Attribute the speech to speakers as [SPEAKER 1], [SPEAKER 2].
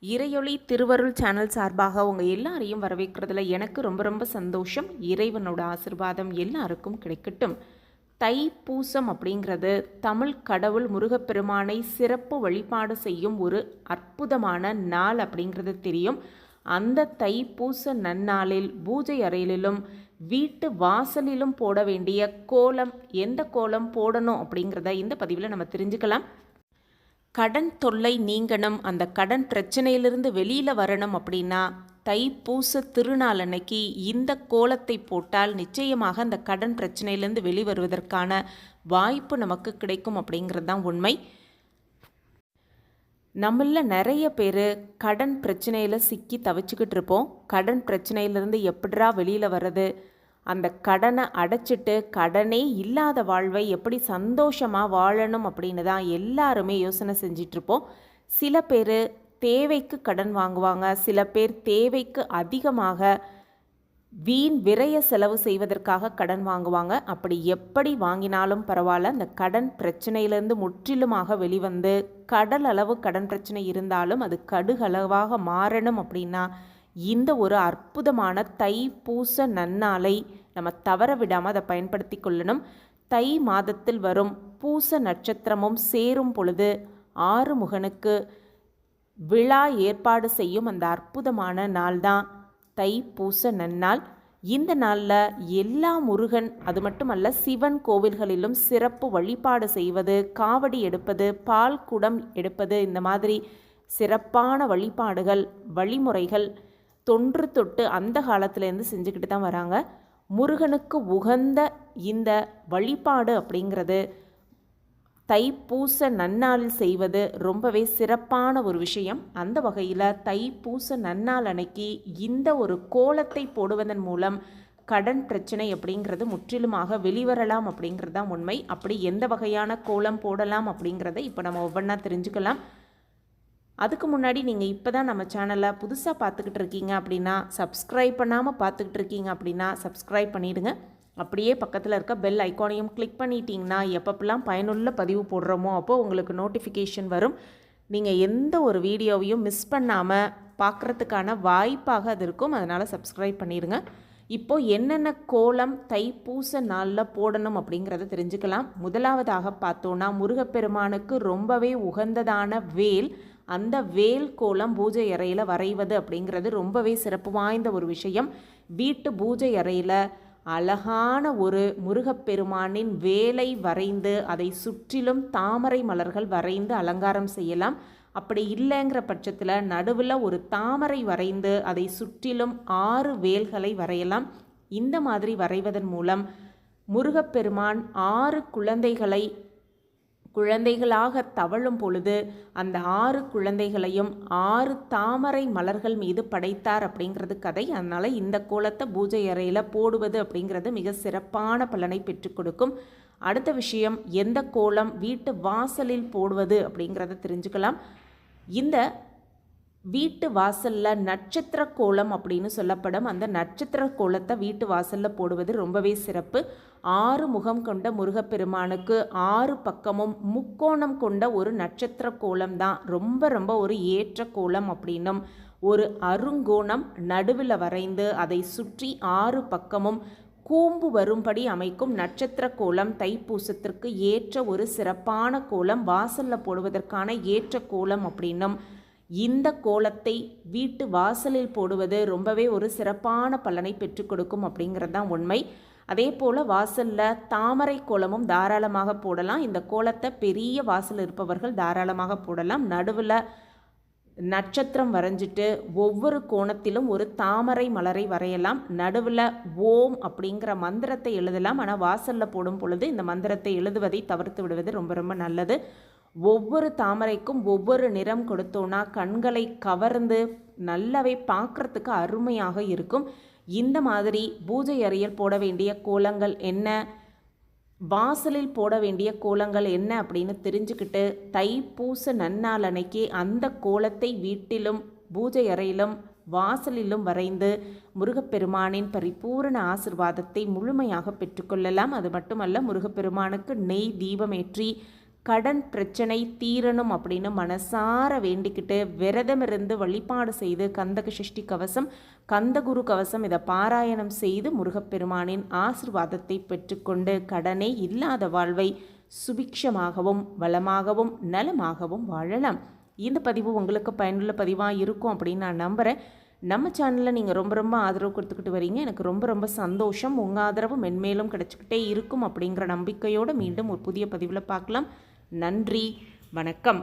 [SPEAKER 1] இறையொளி திருவருள் சேனல் சார்பாக உங்கள் எல்லாரையும் வரவேற்கிறதுல எனக்கு ரொம்ப ரொம்ப சந்தோஷம். இறைவனோட ஆசிர்வாதம் எல்லாருக்கும் கிடைக்கட்டும். தைப்பூசம் அப்படிங்கிறது தமிழ் கடவுள் முருகப்பெருமானை சிறப்பு வழிபாடு செய்யும் ஒரு அற்புதமான நாள் அப்படிங்கிறது தெரியும். அந்த தைப்பூச நன்னாளில் பூஜை அறையிலும் வீட்டு வாசலிலும் போட வேண்டிய கோலம், எந்த கோலம் போடணும் அப்படிங்கிறத இந்த பதிவில் நம்ம தெரிஞ்சுக்கலாம். கடன் தொல்லை நீங்கணும், அந்த கடன் பிரச்சனையிலிருந்து வெளியில் வரணும் அப்படின்னா தைப்பூச திருநாள் அன்னைக்கு இந்த கோலத்தை போட்டால் நிச்சயமாக அந்த கடன் பிரச்சனையிலேருந்து வெளிவருவதற்கான வாய்ப்பு நமக்கு கிடைக்கும் அப்படிங்கிறது தான் உண்மை. நம்மள நிறைய பேர் கடன் பிரச்சனையில் சிக்கி தவிச்சுக்கிட்டு இருப்போம். கடன் பிரச்சனையிலேருந்து எப்படிரா வெளியில் வர்றது, அந்த கடனை அடைச்சிட்டு கடனே இல்லாத வாழ்வை எப்படி சந்தோஷமாக வாழணும் அப்படின்னு தான் எல்லாருமே யோசனை செஞ்சிட்ருப்போம். சில பேர் தேவைக்கு கடன் வாங்குவாங்க, சில பேர் தேவைக்கு அதிகமாக வீண் விரைய செலவு செய்வதற்காக கடன் வாங்குவாங்க. அப்படி எப்படி வாங்கினாலும் பரவாயில்ல, அந்த கடன் பிரச்சனையிலேருந்து முற்றிலுமாக வெளிவந்து கடல் அளவு கடன் பிரச்சனை இருந்தாலும் அது கடுகளவாக மாறணும் அப்படின்னா இந்த ஒரு அற்புதமான தைப்பூச நன்னாளை நம்ம தவற விடாமல் அதை பயன்படுத்தி கொள்ளணும். தை மாதத்தில் வரும் பூச நட்சத்திரமும் சேரும் பொழுது ஆறுமுகனுக்கு விழா ஏற்பாடு செய்யும் அந்த அற்புதமான நாள் தான் தைப்பூச நன்னாள். இந்த நாளில் எல்லா முருகன், அது மட்டுமல்ல சிவன் கோவில்களிலும் சிறப்பு வழிபாடு செய்வது, காவடி எடுப்பது, பால் குடம் எடுப்பது, இந்த மாதிரி சிறப்பான வழிபாடுகள் வழிமுறைகள் தொன்று தொட்டு அந்த காலத்திலேருந்து செஞ்சுக்கிட்டு தான் வராங்க. முருகனுக்கு உகந்த இந்த வழிபாடு அப்படிங்கிறது தைப்பூச நன்னாளில் செய்வது ரொம்பவே சிறப்பான ஒரு விஷயம். அந்த வகையில் தைப்பூச நன்னாள் அன்னைக்கு இந்த ஒரு கோலத்தை போடுவதன் மூலம் கடன் பிரச்சனை அப்படிங்கிறது முற்றிலுமாக வெளிவரலாம் அப்படிங்கிறது தான் உண்மை. அப்படி எந்த வகையான கோலம் போடலாம் அப்படிங்கிறத இப்போ நம்ம ஒவ்வொன்றா தெரிஞ்சுக்கலாம். அதுக்கு முன்னாடி நீங்கள் இப்போ தான் நம்ம சேனலை புதுசாக பார்த்துக்கிட்டு இருக்கீங்க அப்படின்னா, சப்ஸ்கிரைப் பண்ணாமல் பார்த்துக்கிட்டு இருக்கீங்க அப்படின்னா சப்ஸ்கிரைப் பண்ணிவிடுங்க. அப்படியே பக்கத்தில் இருக்க பெல் ஐக்கானையும் கிளிக் பண்ணிட்டீங்கன்னா எப்பப்பெல்லாம் பயனுள்ள பதிவு போடுறோமோ அப்போது உங்களுக்கு நோட்டிஃபிகேஷன் வரும். நீங்கள் எந்த ஒரு வீடியோவையும் மிஸ் பண்ணாமல் பார்க்குறதுக்கான வாய்ப்பாக அது இருக்கும். அதனால் சப்ஸ்கிரைப் பண்ணிடுங்க. இப்போது என்னென்ன கோலம் தைப்பூச நாளில் போடணும் அப்படிங்கிறத தெரிஞ்சுக்கலாம். முதலாவதாக பார்த்தோன்னா முருகப்பெருமானுக்கு ரொம்பவே உகந்ததான வேல், அந்த வேல் கோலம் பூஜை அறையில் வரைவது அப்படிங்கிறது ரொம்பவே சிறப்பு வாய்ந்த ஒரு விஷயம். வீட்டு பூஜை அறையில் அழகான ஒரு முருகப்பெருமானின் வேலை வரைந்து அதை சுற்றிலும் தாமரை மலர்கள் வரைந்து அலங்காரம் செய்யலாம். அப்படி இல்லைங்கிற பட்சத்தில் நடுவில் ஒரு தாமரை வரைந்து அதை சுற்றிலும் 6 வேல்களை வரையலாம். இந்த மாதிரி வரைவதன் மூலம் முருகப்பெருமான் 6 குழந்தைகளாக தவழும் பொழுது அந்த 6 குழந்தைகளையும் 6 தாமரை மலர்கள் மீது படைத்தார் அப்படிங்கிறது கதை. அதனால் இந்த கோலத்தை பூஜை அறையில் போடுவது அப்படிங்கிறது மிக சிறப்பான பலனை பெற்றுக் கொடுக்கும். அடுத்த விஷயம், எந்த கோலம் வீட்டு வாசலில் போடுவது அப்படிங்கிறத தெரிஞ்சுக்கலாம். இந்த வீட்டு வாசலில் நட்சத்திர கோலம் அப்படின்னு சொல்லப்படும் அந்த நட்சத்திர கோலத்தை வீட்டு வாசலில் போடுவது ரொம்பவே சிறப்பு. 6 முகம் கொண்ட முருகப்பெருமானுக்கு 6 பக்கமும் முக்கோணம் கொண்ட ஒரு நட்சத்திர கோலம் தான் ரொம்ப ரொம்ப ஒரு ஏற்ற கோலம் அப்படின்னும், ஒரு அருங்கோணம் நடுவில் வரைந்து அதை சுற்றி 6 பக்கமும் கூம்பு வரும்படி அமைக்கும் நட்சத்திர கோலம் தைப்பூசத்திற்கு ஏற்ற ஒரு சிறப்பான கோலம், வாசலில் போடுவதற்கான ஏற்ற கோலம் அப்படின்னும், இந்த கோலத்தை வீட்டு வாசலில் போடுவது ரொம்பவே ஒரு சிறப்பான பலனை பெற்றுக் கொடுக்கும் அப்படிங்கிறது தான் உண்மை. அதே போல் வாசலில் தாமரை கோலமும் தாராளமாக போடலாம். இந்த கோலத்தை பெரிய வாசல் இருப்பவர்கள் தாராளமாக போடலாம். நடுவில் நட்சத்திரம் வரைஞ்சிட்டு ஒவ்வொரு கோணத்திலும் ஒரு தாமரை மலரை வரையலாம். நடுவில் ஓம் அப்படிங்கிற மந்திரத்தை எழுதலாம். ஆனால் வாசலில் போடும் பொழுது இந்த மந்திரத்தை எழுதுவதை தவிர்த்து விடுவது ரொம்ப ரொம்ப நல்லது. ஒவ்வொரு தாமரைக்கும் ஒவ்வொரு நிறம் கொடுத்தோன்னா கண்களை கவர்ந்து நல்லாவே பார்க்குறதுக்கு அருமையாக இருக்கும். இந்த மாதிரி பூஜை அறையில் போட வேண்டிய கோலங்கள் என்ன, வாசலில் போட வேண்டிய கோலங்கள் என்ன அப்படின்னு தெரிஞ்சுக்கிட்டு தைப்பூச நன்னாள் அன்னைக்கு அந்த கோலத்தை வீட்டிலும் பூஜை அறையிலும் வாசலிலும் வரைந்து முருகப்பெருமானின் பரிபூரண ஆசிர்வாதத்தை முழுமையாக பெற்றுக்கொள்ளலாம். அது மட்டுமல்ல, முருகப்பெருமானுக்கு நெய் தீபமேற்றி கடன் பிரச்சனை தீரணும் அப்படின்னு மனசார வேண்டிக்கிட்டு விரதம் இருந்து வழிபாடு செய்து கந்தக சஷ்டி கவசம், கந்தகுரு கவசம் இதை பாராயணம் செய்து முருகப்பெருமானின் ஆசிர்வாதத்தை பெற்றுக்கொண்டு கடனே இல்லாத வாழ்வை சுபிக்ஷமாகவும் வளமாகவும் நலமாகவும் வாழலாம். இந்த பதிவு உங்களுக்கு பயனுள்ள பதிவாக இருக்கும் அப்படின்னு நான் நம்புகிறேன். நம்ம சேனலில் நீங்கள் ரொம்ப ஆதரவு கொடுத்துக்கிட்டு வரீங்க. எனக்கு ரொம்ப சந்தோஷம். உங்கள் ஆதரவு மென்மேலும் கிடச்சிக்கிட்டே இருக்கும் அப்படிங்கிற நம்பிக்கையோடு மீண்டும் ஒரு புதிய பதிவில் பார்க்கலாம். நன்றி, வணக்கம்.